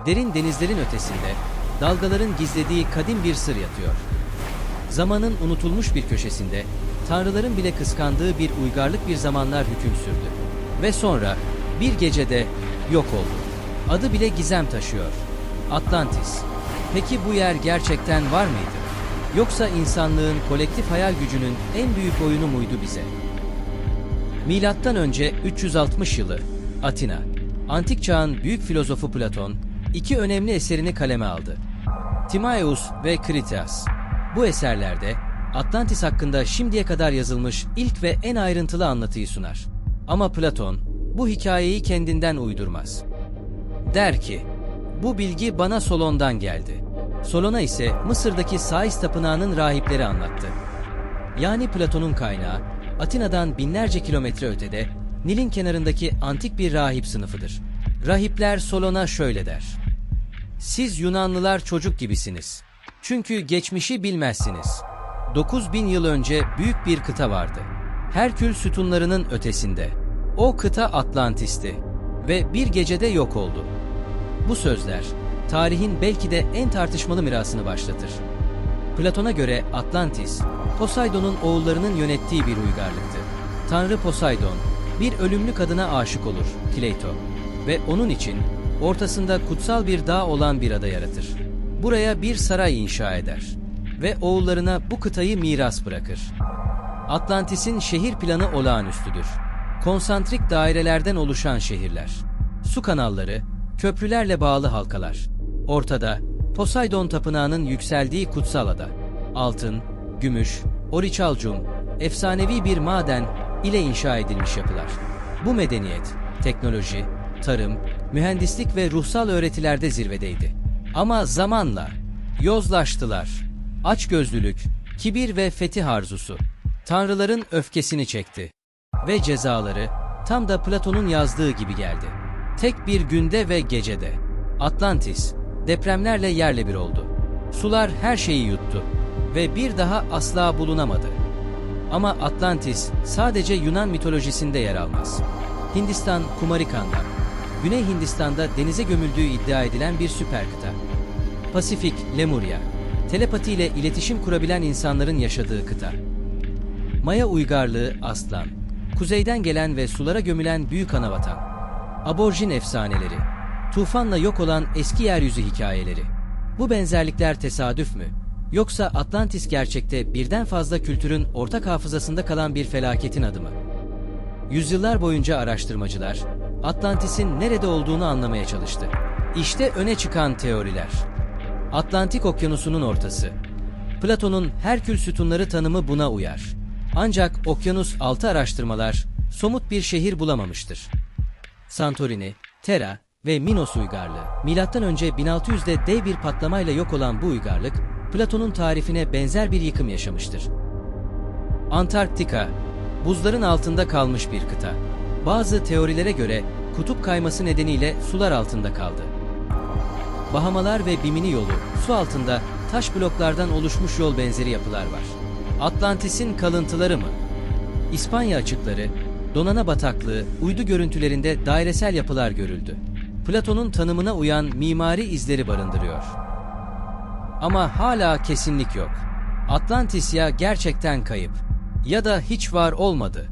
Derin denizlerin ötesinde, dalgaların gizlediği kadim bir sır yatıyor. Zamanın unutulmuş bir köşesinde, tanrıların bile kıskandığı bir uygarlık bir zamanlar hüküm sürdü. Ve sonra, bir gecede yok oldu. Adı bile gizem taşıyor. Atlantis. Peki bu yer gerçekten var mıydı? Yoksa insanlığın kolektif hayal gücünün en büyük oyunu muydu bize? Milattan önce 360 yılı, Atina. Antik çağın büyük filozofu Platon, iki önemli eserini kaleme aldı. Timaeus ve Critias. Bu eserlerde Atlantis hakkında şimdiye kadar yazılmış ilk ve en ayrıntılı anlatıyı sunar. Ama Platon bu hikayeyi kendinden uydurmaz. Der ki, bu bilgi bana Solon'dan geldi. Solon'a ise Mısır'daki Sais Tapınağı'nın rahipleri anlattı. Yani Platon'un kaynağı, Atina'dan binlerce kilometre ötede, Nil'in kenarındaki antik bir rahip sınıfıdır. Rahipler Solon'a şöyle der. Siz Yunanlılar çocuk gibisiniz. Çünkü geçmişi bilmezsiniz. 9000 yıl önce büyük bir kıta vardı. Herkül sütunlarının ötesinde. O kıta Atlantis'ti. Ve bir gecede yok oldu. Bu sözler, tarihin belki de en tartışmalı mirasını başlatır. Platon'a göre Atlantis, Poseidon'un oğullarının yönettiği bir uygarlıktı. Tanrı Poseidon, bir ölümlü kadına aşık olur, Kleito, ve onun için ortasında kutsal bir dağ olan bir ada yaratır. Buraya bir saray inşa eder ve oğullarına bu kıtayı miras bırakır. Atlantis'in şehir planı olağanüstüdür. Konsantrik dairelerden oluşan şehirler, su kanalları, köprülerle bağlı halkalar. Ortada Poseidon tapınağının yükseldiği kutsal ada. Altın, gümüş, orichalcum, efsanevi bir maden ile inşa edilmiş yapılar. Bu medeniyet, teknoloji, tarım, mühendislik ve ruhsal öğretilerde zirvedeydi. Ama zamanla yozlaştılar. Açgözlülük, kibir ve fetih arzusu, tanrıların öfkesini çekti. Ve cezaları tam da Platon'un yazdığı gibi geldi. Tek bir günde ve gecede Atlantis depremlerle yerle bir oldu. Sular her şeyi yuttu ve bir daha asla bulunamadı. Ama Atlantis sadece Yunan mitolojisinde yer almaz. Hindistan Kumarikan'da, Güney Hindistan'da denize gömüldüğü iddia edilen bir süper kıta. Pasifik Lemuria, telepatiyle iletişim kurabilen insanların yaşadığı kıta. Maya uygarlığı Aslan, kuzeyden gelen ve sulara gömülen büyük anavatan. Aborjin efsaneleri, tufanla yok olan eski yeryüzü hikayeleri. Bu benzerlikler tesadüf mü? Yoksa Atlantis gerçekte birden fazla kültürün ortak hafızasında kalan bir felaketin adı mı? Yüzyıllar boyunca araştırmacılar, Atlantis'in nerede olduğunu anlamaya çalıştı. İşte öne çıkan teoriler. Atlantik Okyanusu'nun ortası. Platon'un Herkül sütunları tanımı buna uyar. Ancak okyanus altı araştırmalar somut bir şehir bulamamıştır. Santorini, Thera ve Minos uygarlığı. Milattan önce 1600'de dev bir patlamayla yok olan bu uygarlık, Platon'un tarifine benzer bir yıkım yaşamıştır. Antarktika, buzların altında kalmış bir kıta. Bazı teorilere göre kutup kayması nedeniyle sular altında kaldı. Bahamalar ve Bimini yolu, su altında taş bloklardan oluşmuş yol benzeri yapılar var. Atlantis'in kalıntıları mı? İspanya açıkları, Donana bataklığı, uydu görüntülerinde dairesel yapılar görüldü. Platon'un tanımına uyan mimari izleri barındırıyor. Ama hala kesinlik yok. Atlantis ya gerçekten kayıp ya da hiç var olmadı.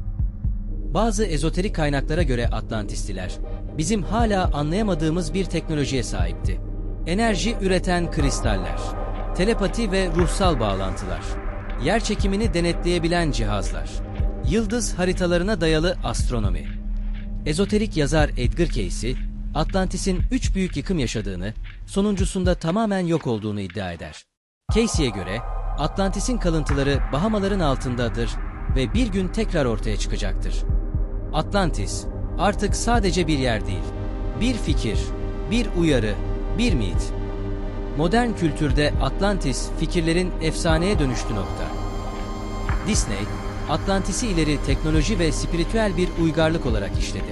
Bazı ezoterik kaynaklara göre Atlantisliler, bizim hala anlayamadığımız bir teknolojiye sahipti. Enerji üreten kristaller, telepati ve ruhsal bağlantılar, yer çekimini denetleyebilen cihazlar, yıldız haritalarına dayalı astronomi. Ezoterik yazar Edgar Cayce, Atlantis'in 3 büyük yıkım yaşadığını, sonuncusunda tamamen yok olduğunu iddia eder. Cayce'ye göre Atlantis'in kalıntıları Bahamaların altındadır ve bir gün tekrar ortaya çıkacaktır. Atlantis artık sadece bir yer değil, bir fikir, bir uyarı, bir mit. Modern kültürde Atlantis fikirlerin efsaneye dönüştüğü nokta. Disney, Atlantis'i ileri teknoloji ve spiritüel bir uygarlık olarak işledi.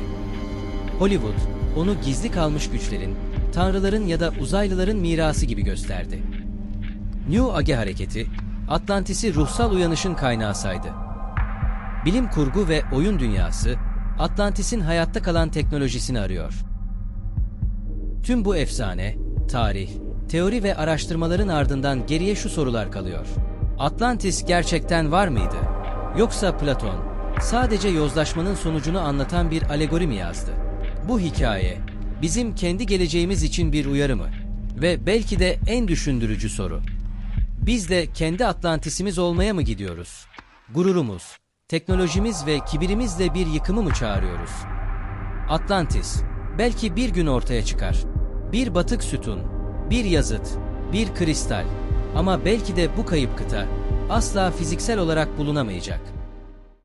Hollywood, onu gizli kalmış güçlerin, tanrıların ya da uzaylıların mirası gibi gösterdi. New Age hareketi, Atlantis'i ruhsal uyanışın kaynağı saydı. Bilim kurgu ve oyun dünyası, Atlantis'in hayatta kalan teknolojisini arıyor. Tüm bu efsane, Tarih, teori ve araştırmaların ardından geriye şu sorular kalıyor. Atlantis gerçekten var mıydı? Yoksa Platon sadece yozlaşmanın sonucunu anlatan bir alegori mi yazdı? Bu hikaye bizim kendi geleceğimiz için bir uyarı mı? Ve belki de en düşündürücü soru. Biz de kendi Atlantisimiz olmaya mı gidiyoruz? Gururumuz, teknolojimiz ve kibirimizle bir yıkımı mı çağırıyoruz? Atlantis belki bir gün ortaya çıkar. Bir batık sütun, bir yazıt, bir kristal. Ama belki de bu kayıp kıta asla fiziksel olarak bulunamayacak.